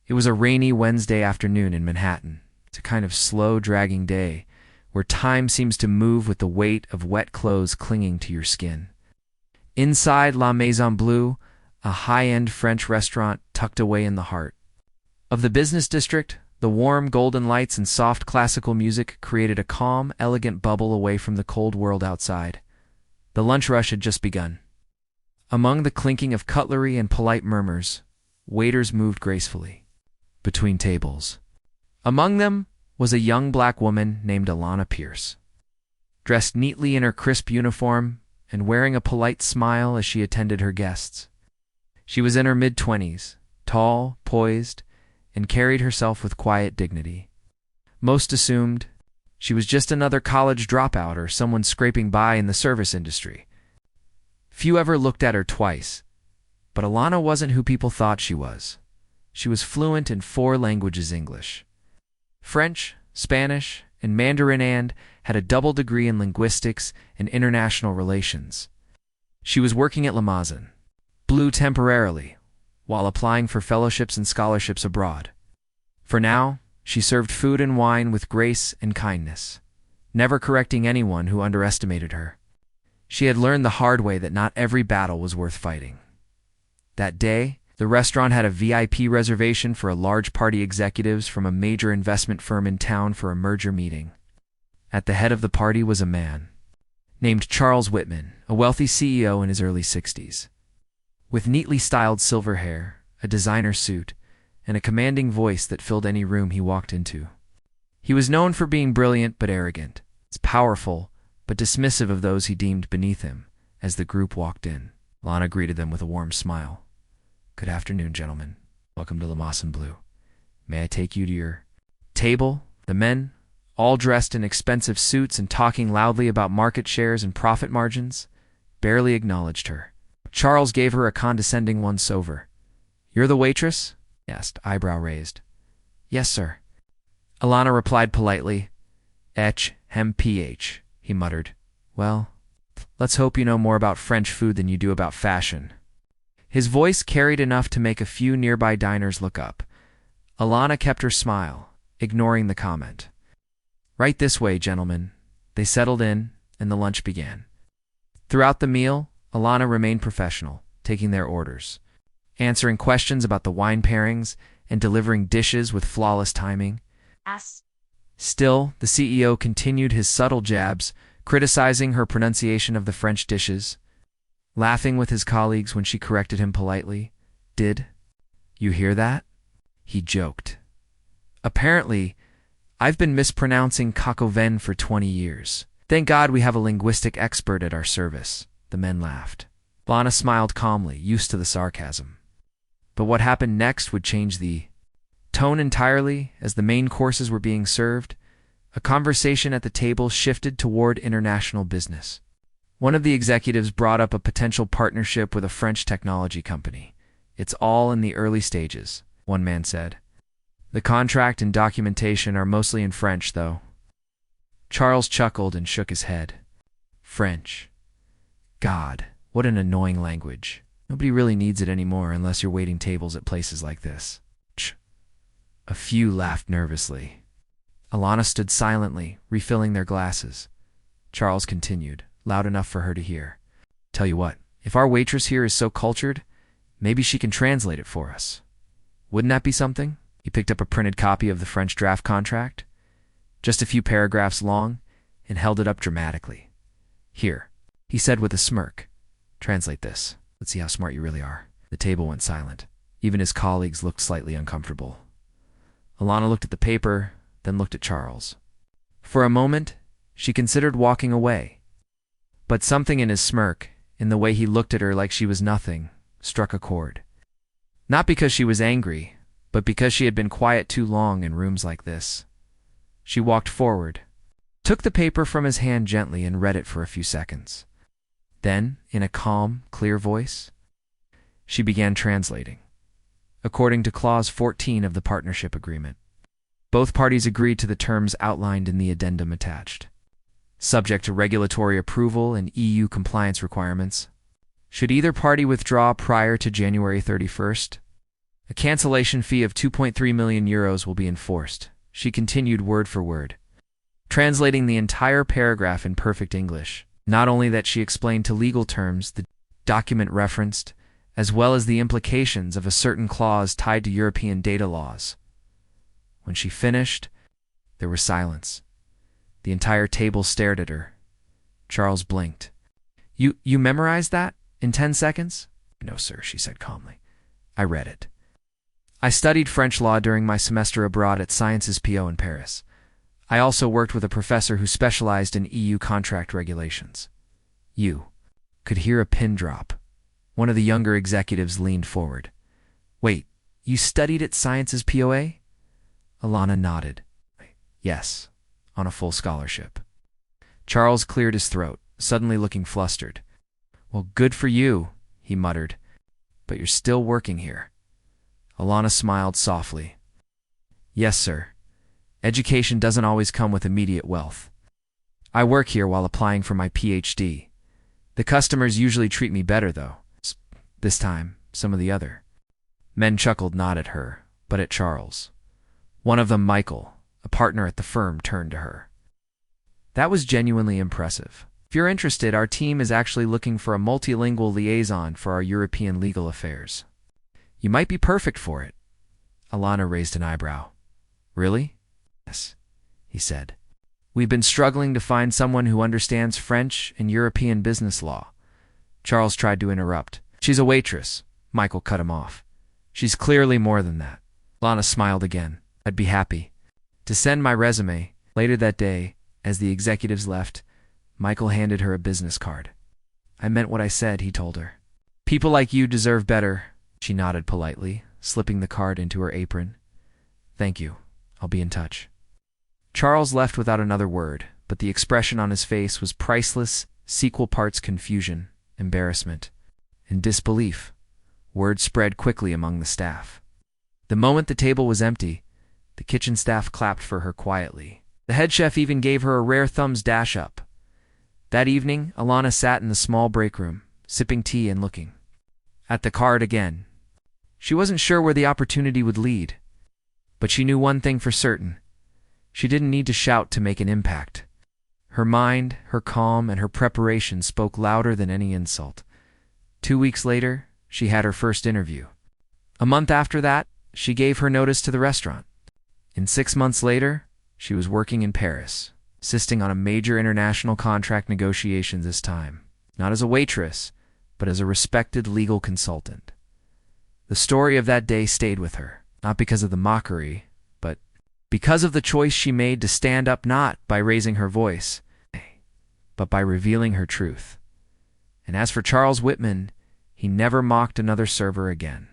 It was a rainy Wednesday afternoon in Manhattan. It's a kind of slow, dragging day where time seems to move with the weight of wet clothes clinging to your skin. Inside La Maison Bleue, a high-end French restaurant tucked away in the heart of the business district, the warm golden lights and soft classical music created a calm, elegant bubble away from the cold world outside. The lunch rush had just begun. Among the clinking of cutlery and polite murmurs, waiters moved gracefully between tables. Among them was a young black woman named Alana Pierce, dressed neatly in her crisp uniform and wearing a polite smile as she attended her guests. She was in her mid-20s, tall, poised, and carried herself with quiet dignity. Most assumed she was just another college dropout or someone scraping by in the service industry. Few ever looked at her twice, but Alana wasn't who people thought she was. She was fluent in 4 languages: English, French, Spanish, and Mandarin, and had a double degree in linguistics and international relations. She was working at La Maison Bleue temporarily, while applying for fellowships and scholarships abroad. For now, she served food and wine with grace and kindness, never correcting anyone who underestimated her. She had learned the hard way that not every battle was worth fighting. That day, the restaurant had a VIP reservation for a large party executives from a major investment firm in town for a merger meeting. At the head of the party was a man named Charles Whitman, a wealthy CEO in his early 60s. With neatly styled silver hair, a designer suit, and a commanding voice that filled any room he walked into. He was known for being brilliant but arrogant, powerful but dismissive of those he deemed beneath him. As the group walked in, Lana greeted them with a warm smile. "Good afternoon, gentlemen. Welcome to La Maison Bleue. May I take you to your table?" The men, all dressed in expensive suits and talking loudly about market shares and profit margins, barely acknowledged her. Charles gave her a condescending once-over. "You're the waitress?" he asked, eyebrow raised. "Yes, sir." Alana replied politely. "Ph," he muttered. "Well, let's hope you know more about French food than you do about fashion." His voice carried enough to make a few nearby diners look up. Alana kept her smile, ignoring the comment. "Right this way, gentlemen." They settled in, and the lunch began. Throughout the meal, Alana remained professional, taking their orders, answering questions about the wine pairings, and delivering dishes with flawless timing. Still, the CEO continued his subtle jabs, criticizing her pronunciation of the French dishes, laughing with his colleagues when she corrected him politely. "Did you hear that?" he joked. "Apparently, I've been mispronouncing coq au vin for 20 years. Thank God we have a linguistic expert at our service." The men laughed. Lana smiled calmly, used to the sarcasm. But what happened next would change the tone entirely. As the main courses were being served, a conversation at the table shifted toward international business. One of the executives brought up a potential partnership with a French technology company. "It's all in the early stages," one man said. "The contract and documentation are mostly in French, though." Charles chuckled and shook his head. French. God, what an annoying language. Nobody really needs it anymore unless you're waiting tables at places like this. Ch. A few laughed nervously. Alana stood silently, refilling their glasses. Charles continued, loud enough for her to hear. "Tell you what, if our waitress here is so cultured, maybe she can translate it for us. Wouldn't that be something?" He picked up a printed copy of the French draft contract, just a few paragraphs long, and held it up dramatically. "Here," he said with a smirk. "Translate this. Let's see how smart you really are." The table went silent. Even his colleagues looked slightly uncomfortable. Alana looked at the paper, then looked at Charles. For a moment, she considered walking away. But something in his smirk, in the way he looked at her like she was nothing, struck a chord. Not because she was angry, but because she had been quiet too long in rooms like this. She walked forward, took the paper from his hand gently and read it for a few seconds. Then, in a calm, clear voice, she began translating. According to Clause 14 of the partnership agreement, both parties agreed to the terms outlined in the addendum attached. Subject to regulatory approval and EU compliance requirements, should either party withdraw prior to January 31st, A cancellation fee of 2.3 million euros will be enforced, she continued word for word, translating the entire paragraph in perfect English. Not only that, she explained to legal terms the document referenced, as well as the implications of a certain clause tied to European data laws. When she finished, there was silence. The entire table stared at her. Charles blinked. You memorized that in 10 seconds? No, sir, she said calmly. I read it. I studied French law during my semester abroad at Sciences Po in Paris. I also worked with a professor who specialized in EU contract regulations. You could hear a pin drop. One of the younger executives leaned forward. Wait, you studied at Sciences POA? Alana nodded. Yes, on a full scholarship. Charles cleared his throat, suddenly looking flustered. Well, good for you, he muttered. But you're still working here. Alana smiled softly. Yes, sir. Education doesn't always come with immediate wealth. I work here while applying for my PhD. The customers usually treat me better, though. This time, some of the other men chuckled, not at her, but at Charles. One of them, Michael, a partner at the firm, turned to her. That was genuinely impressive. If you're interested, our team is actually looking for a multilingual liaison for our European legal affairs. You might be perfect for it. Alana raised an eyebrow. Really? Yes, he said. We've been struggling to find someone who understands French and European business law. Charles tried to interrupt. She's a waitress. Michael cut him off. She's clearly more than that. Alana smiled again. I'd be happy to send my resume. Later that day, as the executives left, Michael handed her a business card. I meant what I said, he told her. People like you deserve better. She nodded politely, slipping the card into her apron. Thank you. I'll be in touch. Charles left without another word, but the expression on his face was priceless, sequel parts confusion, embarrassment, and disbelief. Word spread quickly among the staff. The moment the table was empty, the kitchen staff clapped for her quietly. The head chef even gave her a rare thumbs dash up. That evening, Alana sat in the small break room, sipping tea and looking at the card again. She wasn't sure where the opportunity would lead, but she knew one thing for certain. She didn't need to shout to make an impact. Her mind, her calm, and her preparation spoke louder than any insult. 2 weeks later, she had her first interview. A month after that, she gave her notice to the restaurant. And 6 months later, she was working in Paris, assisting on a major international contract negotiations this time, not as a waitress, but as a respected legal consultant. The story of that day stayed with her, not because of the mockery, but because of the choice she made to stand up, not by raising her voice, but by revealing her truth. And as for Charles Whitman, he never mocked another server again.